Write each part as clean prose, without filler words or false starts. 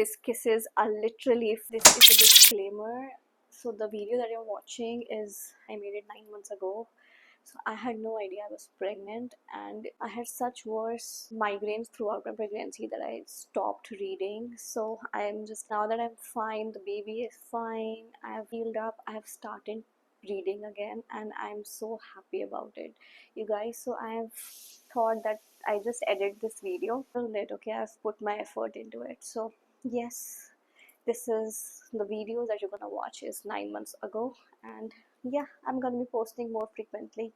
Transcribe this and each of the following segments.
His kisses are literally, if this is a disclaimer. So the video that you're watching is, I made it 9 months ago. So I had no idea I was pregnant, and I had such worse migraines throughout my pregnancy that I stopped reading. So I am just, now that I'm fine, the baby is fine, I have healed up, I have started reading again, and I'm so happy about it, you guys. So I have thought that I just edit this video a little bit. Okay, I've put my effort into it. So yes, this is the video that you're gonna watch is 9 months ago, and yeah, I'm gonna be posting more frequently.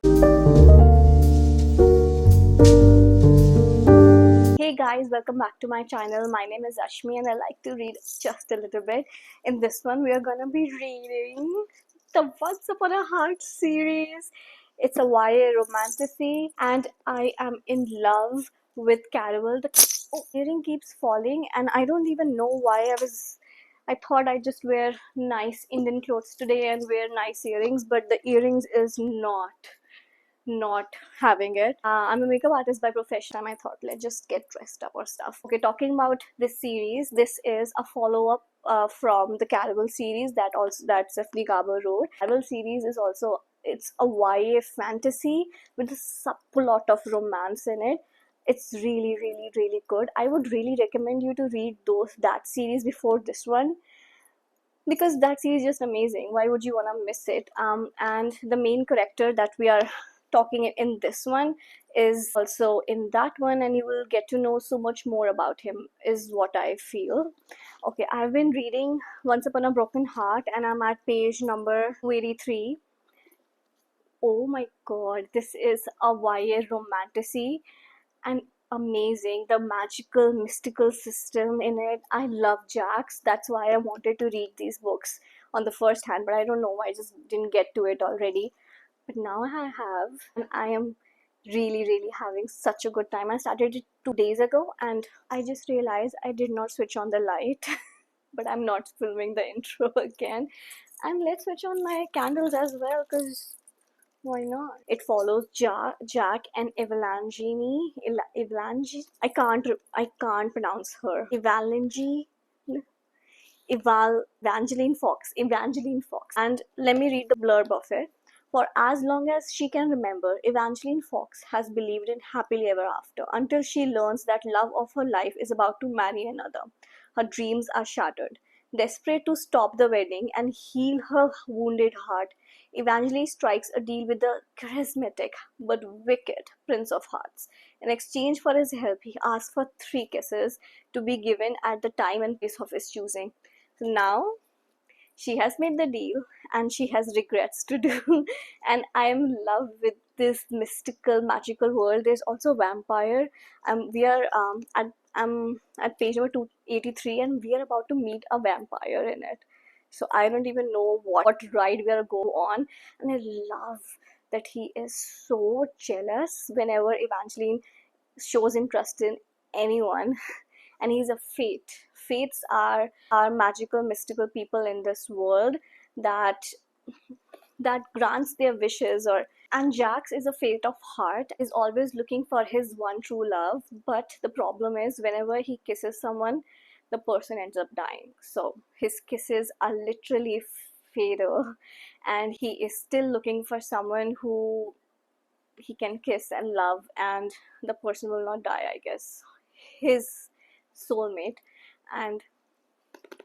Hey guys, welcome back to my channel. My name is Ashmi and I like to read just a little bit. In this one, we are gonna be reading the Once Upon a Heart series. It's a YA romantasy, and I am in love with Carol. The earring keeps falling, and I don't even know why. I thought I'd just wear nice Indian clothes today and wear nice earrings, but the earrings is not having it. I'm a makeup artist by profession, and I thought let's just get dressed up or stuff. Okay, talking about this series, this is a follow-up from the Caraval series that Stephanie Garber wrote. Caraval series is also, it's a YA fantasy with a subplot of romance in it. It's really good. I would really recommend you to read that series before this one, because that series is just amazing. Why would you want to miss it? And the main character that we are talking in this one is also in that one, and you will get to know so much more about him, is what I feel. Okay, I've been reading Once Upon a Broken Heart, and I'm at page number 283. Oh my god, this is a YA romantasy, and amazing. The magical mystical system in it, I love Jax. That's why I wanted to read these books on the first hand, but I don't know why I just didn't get to it already. But now I have, and I am really having such a good time. I started it 2 days ago, and I just realized I did not switch on the light. But I'm not filming the intro again, and let's switch on my candles as well, because why not? It follows Jack and Evangeline. I can't pronounce her. Evangeline Fox. And let me read the blurb of it. For as long as she can remember, Evangeline Fox has believed in happily ever after, until she learns that love of her life is about to marry another. Her dreams are shattered. Desperate to stop the wedding and heal her wounded heart, Evangeline strikes a deal with the charismatic but wicked Prince of Hearts. In exchange for his help, he asks for 3 kisses to be given at the time and place of his choosing. So now she has made the deal, and she has regrets to do. And I am in love with this mystical magical world. There's also a vampire. We are I'm at page number 283, and we are about to meet a vampire in it. So I don't even know what ride we are going on, and I love that he is so jealous whenever Evangeline shows interest in anyone. And he's a fates are magical mystical people in this world that grants their wishes. Or and Jax is a fate of heart, is always looking for his one true love, but the problem is whenever he kisses someone, the person ends up dying. So his kisses are literally fatal, and he is still looking for someone who he can kiss and love, and the person will not die, I guess. His soulmate, and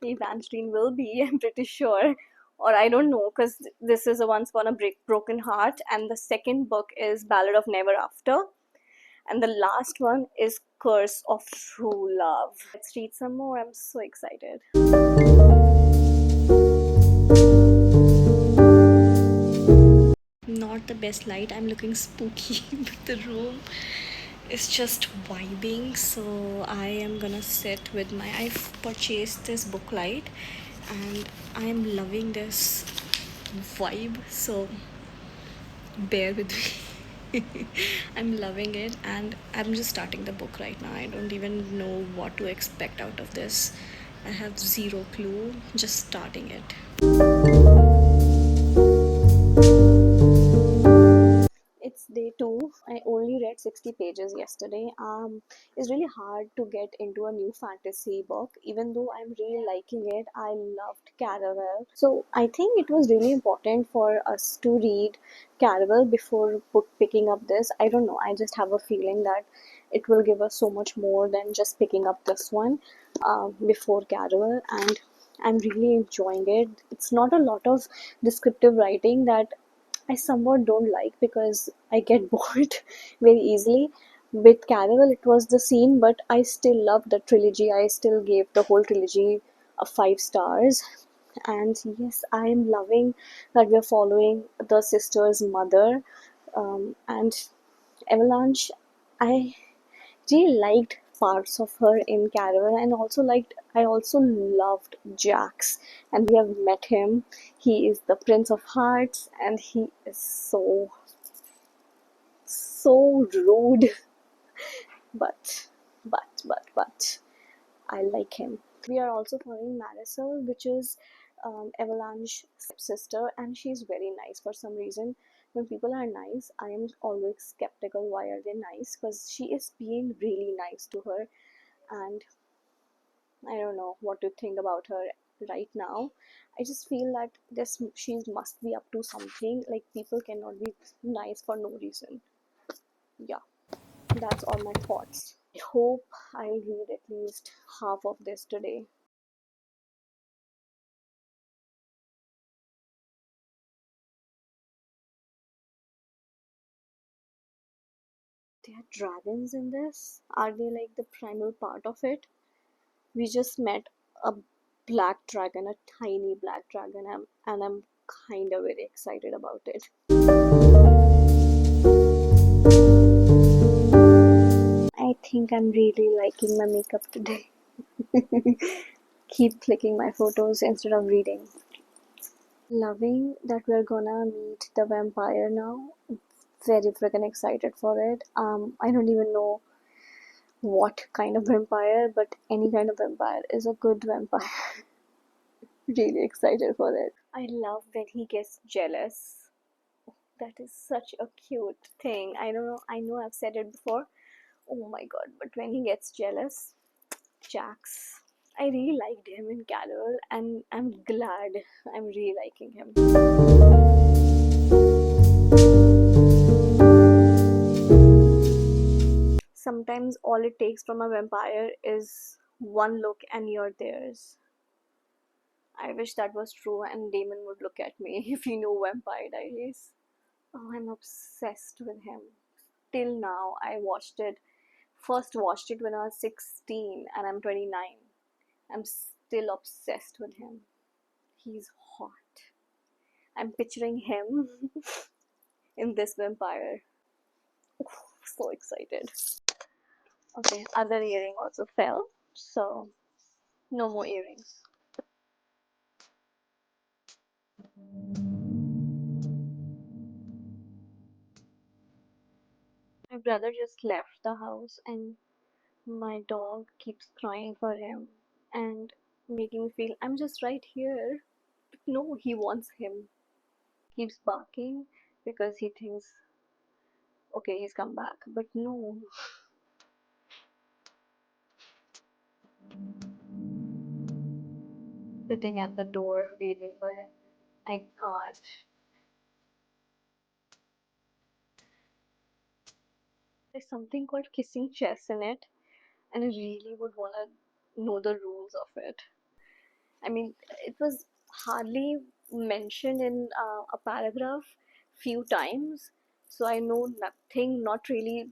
Evangeline will be, I'm pretty sure. Or I don't know, because this is a Once Upon a Broken Heart, and the second book is Ballad of Never After, and the last one is Curse of True Love. Let's read some more. I'm so excited. Not the best light. I'm looking spooky, but the room is just vibing. So I am gonna sit with I've purchased this book light, and I am loving this vibe. So bear with me. I'm loving it, and I'm just starting the book right now. I don't even know what to expect out of this. I have zero clue. Just starting it. It's day two. I only read 60 pages yesterday. It's really hard to get into a new fantasy book, even though I'm really liking it. I loved Caravel. So I think it was really important for us to read Caravel before picking up this. I don't know. I just have a feeling that it will give us so much more than just picking up this one before Caravel, and I'm really enjoying it. It's not a lot of descriptive writing that I somewhat don't like because I get bored very easily. With Caravel, it was the scene, but I still love the trilogy. I still gave the whole trilogy a 5 stars. And yes, I am loving that we're following the sister's mother. And Avalanche, I really liked parts of her in Caravan, and I also loved Jax, and we have met him. He is the Prince of Hearts, and he is so rude, but but I like him. We are also following Marisol, which is Avalanche's stepsister, and she's very nice for some reason. When people are nice, I am always skeptical. Why are they nice? Because she is being really nice to her, and I don't know what to think about her right now. I just feel that this she must be up to something. Like, people cannot be nice for no reason. Yeah, that's all my thoughts. I hope I'll read at least half of this today. There are dragons in this? Are they like the primal part of it? We just met a black dragon, a tiny black dragon, and I'm kind of very excited about it. I think I'm really liking my makeup today. Keep clicking my photos instead of reading. Loving that we're gonna meet the vampire now. Very freaking excited for it. I don't even know what kind of vampire, but any kind of vampire is a good vampire. Really excited for it. I love when he gets jealous. That is such a cute thing. I know I've said it before. Oh my god, but when he gets jealous, Jax. I really liked him in Carol, and I'm glad I'm really liking him. Sometimes all it takes from a vampire is one look and you're theirs. I wish that was true and Damon would look at me if he knew Vampire Diaries. Oh, I'm obsessed with him. Till now, first watched it when I was 16 and I'm 29. I'm still obsessed with him. He's hot. I'm picturing him in this vampire. So excited. Okay, other earring also fell, so no more earrings. My brother just left the house and my dog keeps crying for him and making me feel I'm just right here. But no, he wants him. Keeps barking because he thinks, okay, he's come back. But no. Sitting at the door waiting for him. I can't. There's something called kissing chess in it, and I really would want to know the rules of it. I mean, it was hardly mentioned in a paragraph few times, so I know nothing, not really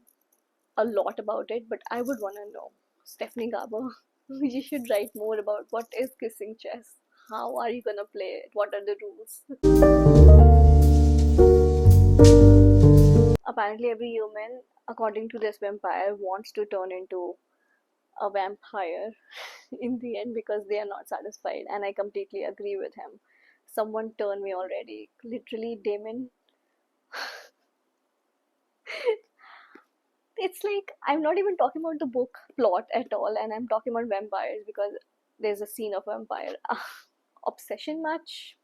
a lot about it, but I would want to know. Stephanie Garber, you should write more about what is kissing chess. How are you gonna play it? What are the rules? Apparently, every human, according to this vampire, wants to turn into a vampire in the end because they are not satisfied, and I completely agree with him. Someone turned me already. Literally, Damon. It's like I'm not even talking about the book plot at all, and I'm talking about vampires because there's a scene of vampire. Obsession match.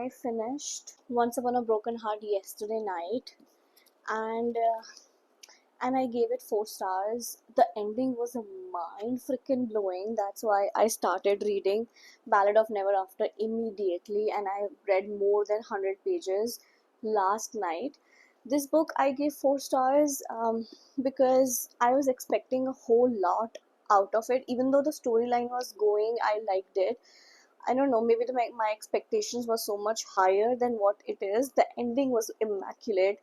I finished Once Upon a Broken Heart yesterday night, and I gave it 4 stars. The ending was a mind freaking blowing. That's why I started reading Ballad of Never After immediately, and I read more than 100 pages last night. This book I gave 4 stars because I was expecting a whole lot out of it. Even though the storyline was going, I liked it. I don't know, maybe my expectations were so much higher than what it is. The ending was immaculate,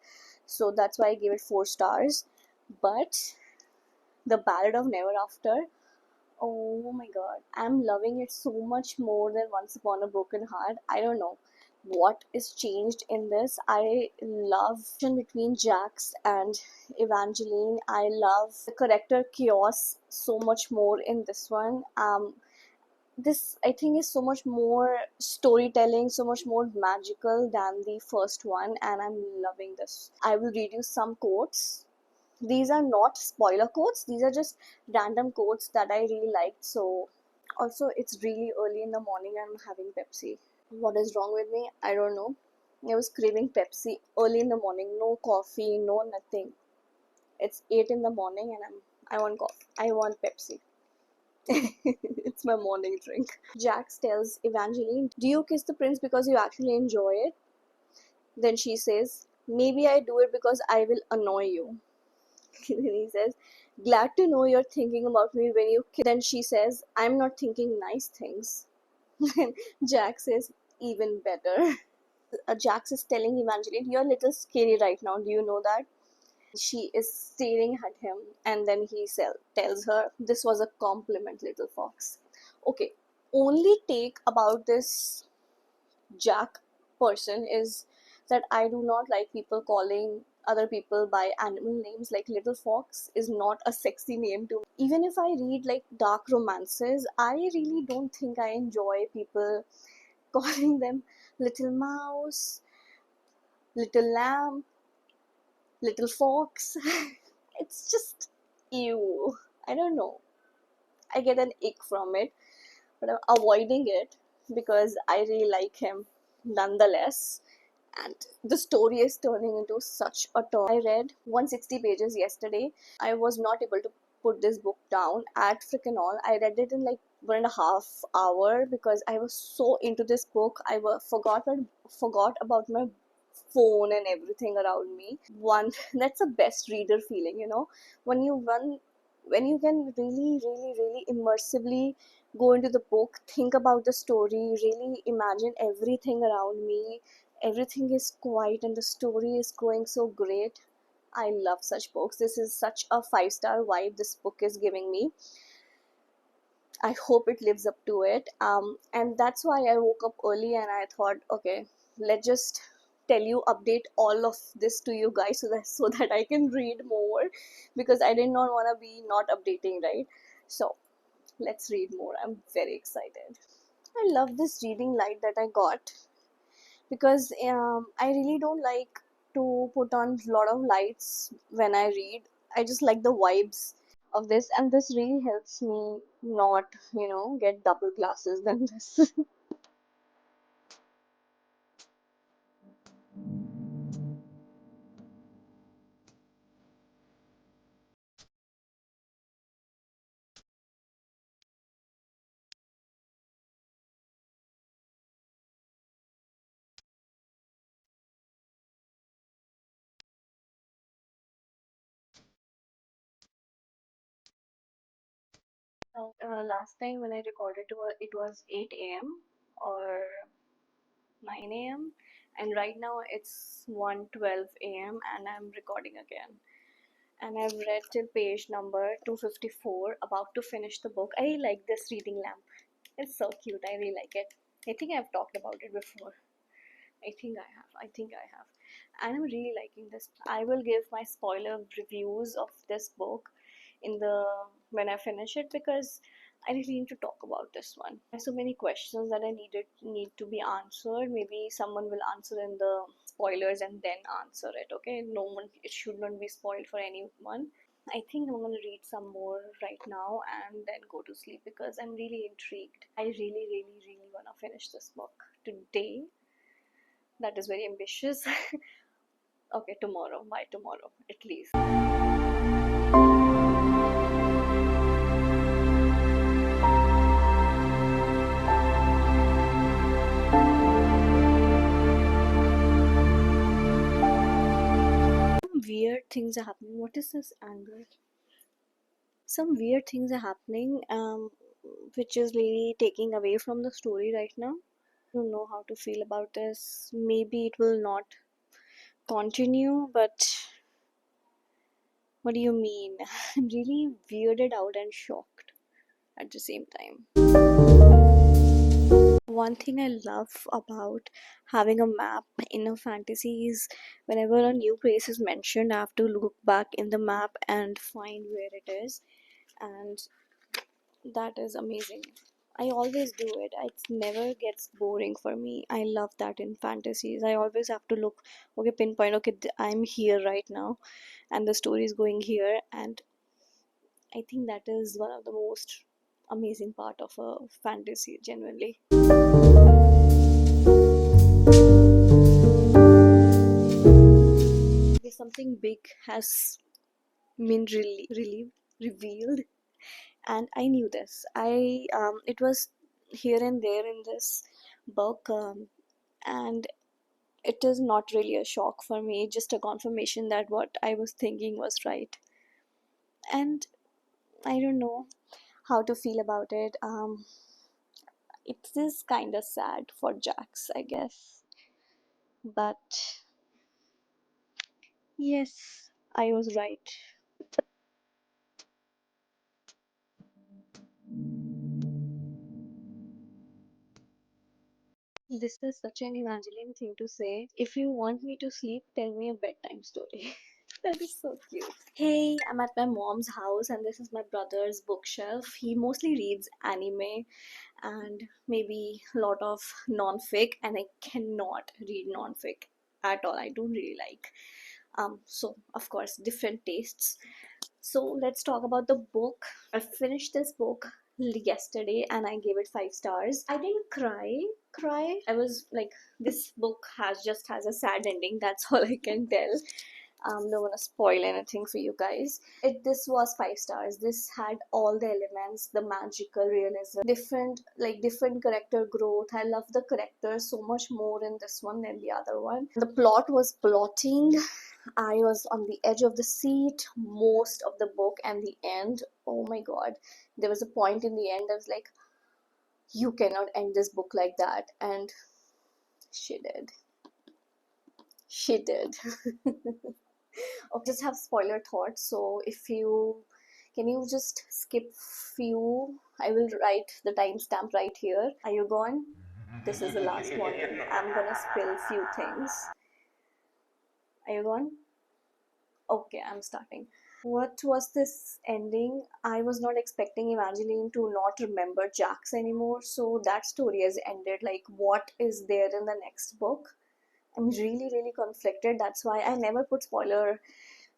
so that's why I gave it 4 stars. But The Ballad of Never After, oh my god, I'm loving it so much more than Once Upon a Broken Heart. I don't know what is changed in this. I love between Jax and Evangeline. I love the character chaos so much more in this one. This I think is so much more storytelling, so much more magical than the first one, and I'm loving this. I will read you some quotes. These are not spoiler quotes, these are just random quotes that I really liked. So also, it's really early in the morning and I'm having Pepsi. What is wrong with me? I don't know. I was craving Pepsi early in the morning. No coffee, no nothing. It's 8 in the morning and I want coffee. I want Pepsi. It's my morning drink. Jax tells Evangeline, "Do you kiss the prince because you actually enjoy it?" Then she says, "Maybe I do it because I will annoy you." Then he says, "Glad to know you're thinking about me when you kiss." Then she says, "I'm not thinking nice things." Then Jax says, "Even better." Jax is telling Evangeline, "You're a little scary right now. Do you know that?" She is staring at him, and then he tells her, "This was a compliment, little fox." Okay, only take about this Jack person is that I do not like people calling other people by animal names. Like little fox is not a sexy name to me. Even if I read like dark romances, I really don't think I enjoy people calling them little mouse, little lamb, little fox. It's just ew. I don't know. I get an ick from it, but I'm avoiding it because I really like him nonetheless. And the story is turning into such a turn. I read 160 pages yesterday. I was not able to put this book down at freaking all. I read it in like 1.5 hours because I was so into this book. Forgot about my phone and everything around me. One That's the best reader feeling, when you can really immersively go into the book, think about the story, really imagine everything around me. Everything is quiet and the story is going so great. I love such books. This is such a 5-star vibe this book is giving me. I hope it lives up to it. And that's why I woke up early and I thought, okay, let's just update all of this to you guys so that I can read more, because I did not want to be not updating, right? So let's read more. I'm very excited. I love this reading light that I got because I really don't like to put on a lot of lights when I read. I just like the vibes of this, and this really helps me not, get double glasses than this. Last time when I recorded it was 8 a.m. or 9 a.m. and right now it's 1:12 a.m. and I'm recording again. And I've read till page number 254, about to finish the book. I like this reading lamp. It's so cute. I really like it. I think I've talked about it before. I think I have. And I'm really liking this. I will give my spoiler reviews of this book in the when I finish it, because I really need to talk about this one. There's so many questions that I need to be answered. Maybe someone will answer in the spoilers and then answer it. Okay, no one. It should not be spoiled for anyone. I think I'm gonna read some more right now and then go to sleep because I'm really intrigued. I really wanna finish this book today. That is very ambitious. Okay, tomorrow, by tomorrow, at least. Some weird things are happening. What is this angle? Some weird things are happening, which is really taking away from the story right now. I don't know how to feel about this. Maybe it will not continue, but what do you mean? I'm really weirded out and shocked at the same time. One thing I love about having a map in a fantasy is whenever a new place is mentioned, I have to look back in the map and find where it is, and that is amazing. I always do it. It never gets boring for me. I love that in fantasies. I always have to look, okay, pinpoint, okay, I'm here right now, and the story is going here, and I think that is one of the most amazing part of a fantasy, genuinely. Something big has been revealed, and I knew this. It was here and there in this book, and it is not really a shock for me, just a confirmation that what I was thinking was right. And I don't know how to feel about it. It is kind of sad for Jax, I guess, but yes, I was right. This is such an Evangeline thing to say. If you want me to sleep, tell me a bedtime story. That is so cute. Hey, I'm at my mom's house and this is my brother's bookshelf. He mostly reads anime and maybe a lot of non-fic, and I cannot read non-fic at all. I don't really like. So of course, different tastes. So let's talk about the book. I finished this book yesterday and I gave it 5 stars. I didn't cry. I was like, this book has a sad ending. That's all I can tell. Don't want to spoil anything for you guys. This was 5 stars. This had all the elements, the magical realism, different character growth. I love the characters so much more in this one than the other one. The plot was plotting. I was on the edge of the seat most of the book, and the end, oh my god. There was a point in the end I was like, you cannot end this book like that, and she did. She did. Okay, just have spoiler thoughts, so if you can you just skip few. I will write the timestamp right here. Are you gone? This is the last warning. I'm gonna spill few things. Are you gone? Okay, I'm starting. What was this ending? I was not expecting Evangeline to not remember Jax anymore, so that story has ended. Like, what is there in the next book? I'm really, really conflicted. That's why I never put spoiler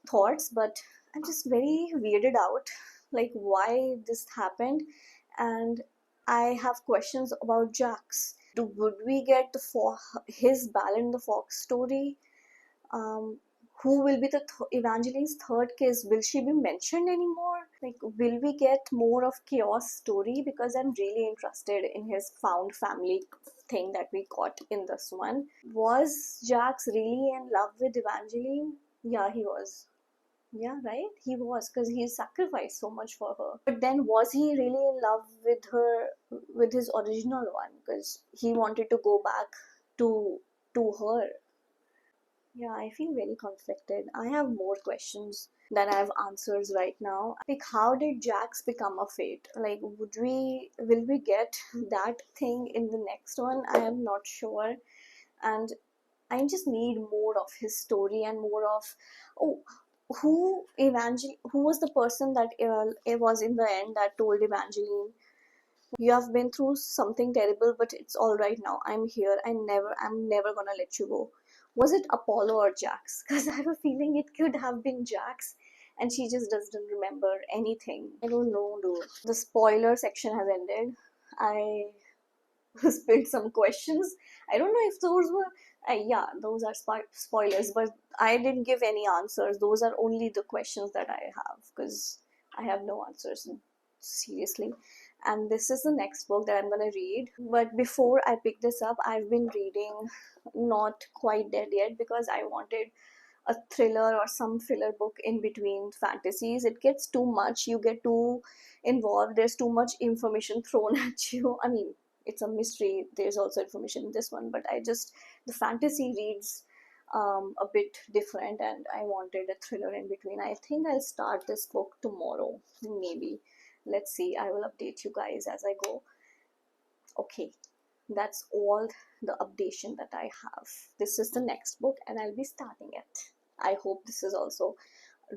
thoughts, but I'm just very weirded out, like, why this happened. And I have questions about Jax. Would we get his Ballad in the Fox story? um, who will be the Evangeline's third kiss? Will she be mentioned anymore? Like, will we get more of Chaos story? Because I'm really interested in his found family thing that we got in this one. Was Jax really in love with Evangeline? Yeah, he was. Yeah, right? He was, because he sacrificed so much for her. But then, was he really in love with her, with his original one? Because he wanted to go back to her. Yeah, I feel very conflicted. I have more questions than I have answers right now. Like, how did Jax become a fate? Like, will we get that thing in the next one? I am not sure. And I just need more of his story and more of, oh, who was the person that it was in the end that told Evangeline, you have been through something terrible, but it's all right now. I'm here. I'm never gonna let you go. Was it Apollo or Jax? Because I have a feeling it could have been Jax, and she just doesn't remember anything. I don't know, dude. The spoiler section has ended. I spilled some questions. I don't know if those were, yeah, those are spoilers, but I didn't give any answers. Those are only the questions that I have, because I have no answers, seriously. And this is the next book that I'm gonna read. But before I pick this up, I've been reading Not Quite Dead Yet, because I wanted a thriller or some filler book in between fantasies. It gets too much, you get too involved, there's too much information thrown at you. I mean, it's a mystery, there's also information in this one, but I just, the fantasy reads a bit different, and I wanted a thriller in between. I think I'll start this book tomorrow, maybe. Let's see, I will update you guys as I go. Okay, that's all the updation that I have. This is the next book and I'll be starting it. I hope this is also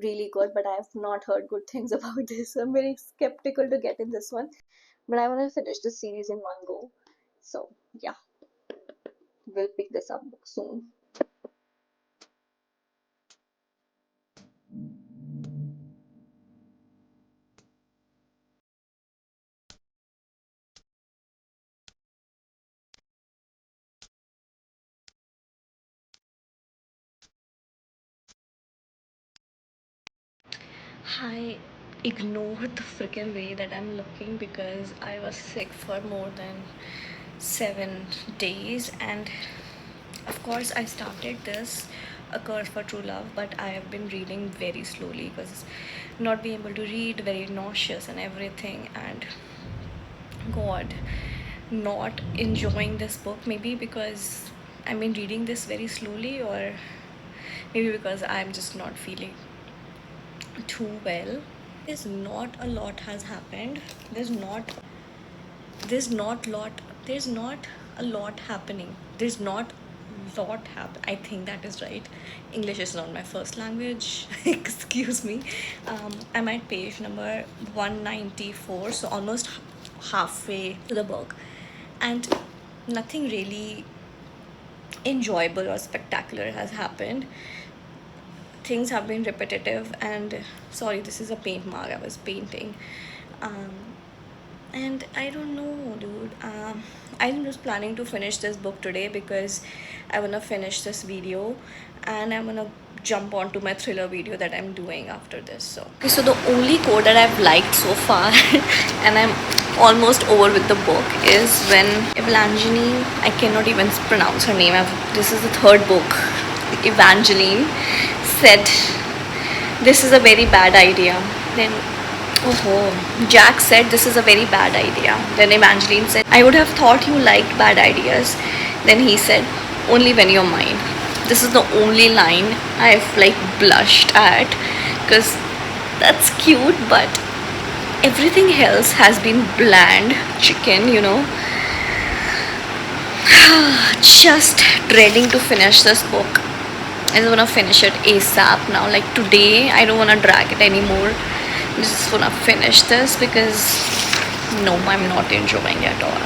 really good, but I have not heard good things about this. I'm very skeptical to get in this one, but I want to finish the series in one go. So yeah, we'll pick this up soon. I ignored the freaking way that I'm looking because I was sick for more than 7 days, and of course I started this A Curse for True Love, but I have been reading very slowly because not being able to read, very nauseous and everything, and God, not enjoying this book. Maybe because I've been reading this very slowly, or maybe because I'm just not feeling too well. There's not a lot has happened. There's not a lot happening. There's not lot happen. I think that is right. English is not my first language. Excuse me. I'm at page number 194, so almost halfway to the book, and nothing really enjoyable or spectacular has happened. Things have been repetitive, and sorry, this is a paint mark I was painting. um, and I don't know, dude. I'm just planning to finish this book today because I want to finish this video, and I'm gonna jump onto my thriller video that I'm doing after this. So okay, so the only quote that I've liked so far and I'm almost over with the book is when Evangeline, I cannot even pronounce her name, this is the third book, Evangeline said, "This is a very bad idea." Then, oh, Jack said, "This is a very bad idea." Then Evangeline said, "I would have thought you liked bad ideas." Then he said, "Only when you're mine." This is the only line I've like blushed at, because that's cute, but everything else has been bland chicken. Just dreading to finish this book. I just wanna finish it ASAP now. Like today, I don't wanna drag it anymore. I just wanna finish this because no, I'm not enjoying it at all.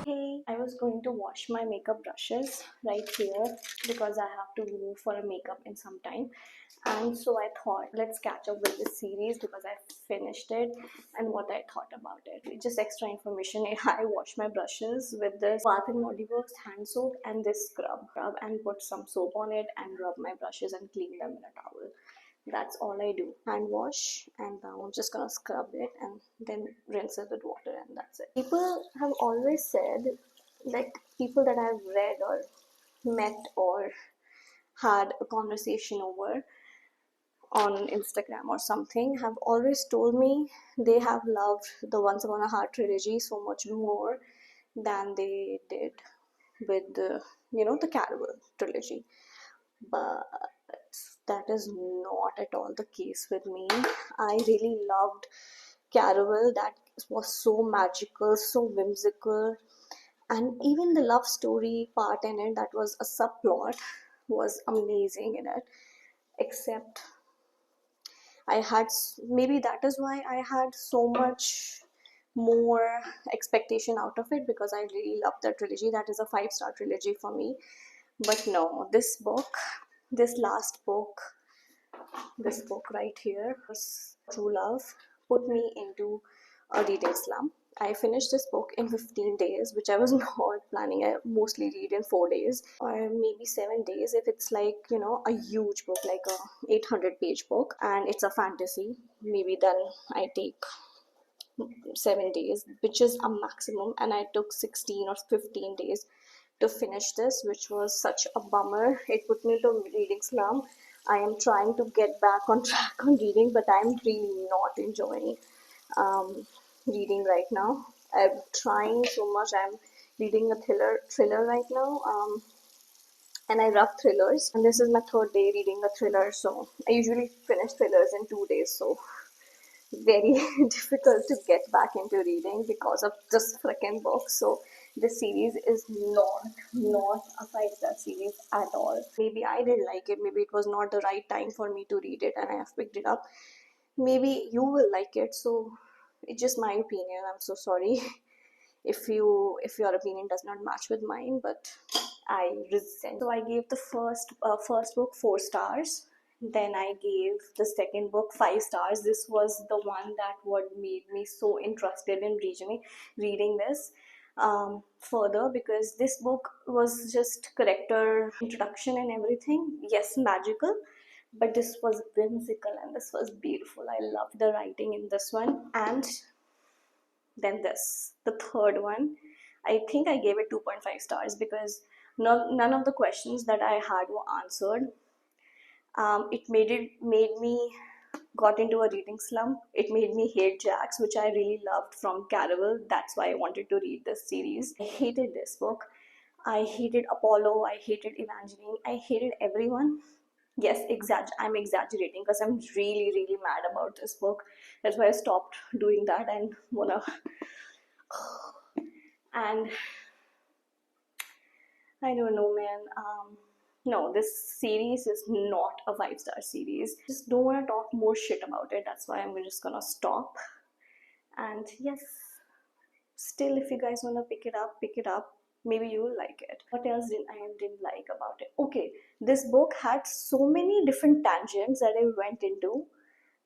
Hey, I was going to wash my makeup brushes right here because I have to go for a makeup in some time. And so I thought, let's catch up with this series because I finished it and what I thought about it. Just extra information. I wash my brushes with this Bath and Body Works hand soap and this scrub and put some soap on it and rub my brushes and clean them in a towel. That's all I do. Hand wash, and now I'm just gonna scrub it and then rinse it with water, and that's it. People have always said, like people that I've read or met or had a conversation over on Instagram or something, have always told me they have loved the Once Upon a Heart trilogy so much more than they did with the Caraval trilogy. But that is not at all the case with me. I really loved Caraval. That was so magical, so whimsical, and even the love story part in it, that was a subplot, was amazing in it. Except I had, maybe that is why I had so much more expectation out of it, because I really loved that trilogy. That is a 5-star trilogy for me. But no, this last book This book right here was True Love put me into a reading slump. I finished this book in 15 days, which I was not planning. I mostly read in 4 days or maybe 7 days if it's like, a huge book, like a 800-page book, and it's a fantasy. Maybe then I take 7 days, which is a maximum, and I took 16 or 15 days to finish this, which was such a bummer. It put me to reading slump. I am trying to get back on track on reading, but I'm really not enjoying reading right now. I'm trying so much. I'm reading a thriller right now, and I love thrillers. And this is my third day reading a thriller, so I usually finish thrillers in 2 days. So very difficult to get back into reading because of this freaking book. So this series is not a 5-star series at all. Maybe I didn't like it. Maybe it was not the right time for me to read it, and I have picked it up. Maybe you will like it. So it's just my opinion. I'm so sorry if your opinion does not match with mine, but I resent. So I gave the first book 4 stars. Then I gave the second book 5 stars. This was the one that what made me so interested in reading this further, because this book was just character introduction and everything. Yes, magical, but this was whimsical and this was beautiful. I loved the writing in this one. And then this, the third one, I think I gave it 2.5 stars because none of the questions that I had were answered. It made me got into a reading slump. It made me hate Jax, which I really loved from Caravel. That's why I wanted to read this series. I hated this book. I hated Apollo. I hated Evangeline. I hated everyone. Yes, I'm exaggerating because I'm really mad about this book. That's why I stopped doing that and wanna. And I don't know, man. No, this series is not a 5-star series. Just don't want to talk more shit about it. That's why I'm just gonna stop. And yes, still, if you guys wanna pick it up, pick it up. Maybe you will like it. What else didn't like about it? Okay, this book had so many different tangents that I went into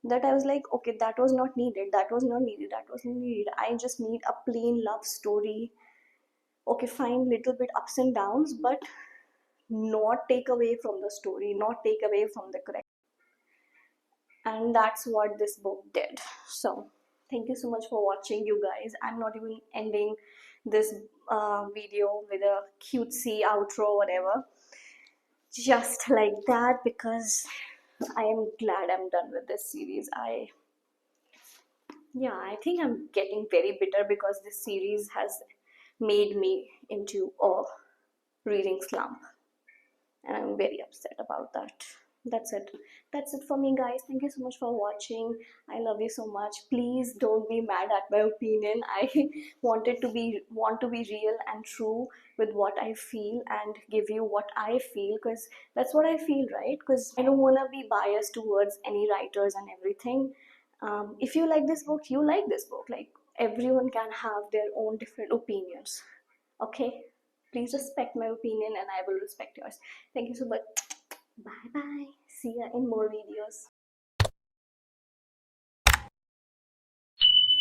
that I was like, okay, that was not needed. That was not needed. That was not needed. I just need a plain love story. Okay, fine, little bit ups and downs, but not take away from the story, not take away from the correct. And that's what this book did. So thank you so much for watching, you guys. I'm not even ending this video with a cutesy outro, whatever, just like that, because I am glad I'm done with this series. I think I'm getting very bitter because this series has made me into a reading slump, and I'm very upset about that. That's it for me, guys. Thank you so much for watching. I love you so much. Please don't be mad at my opinion. I want to be real and true with what I feel and give you what I feel, because that's what I feel, right? Because I don't want to be biased towards any writers and everything. If you like this book, you like this book. Like, everyone can have their own different opinions. Okay, please respect my opinion and I will respect yours. Thank you so much. Bye bye. See ya in more videos.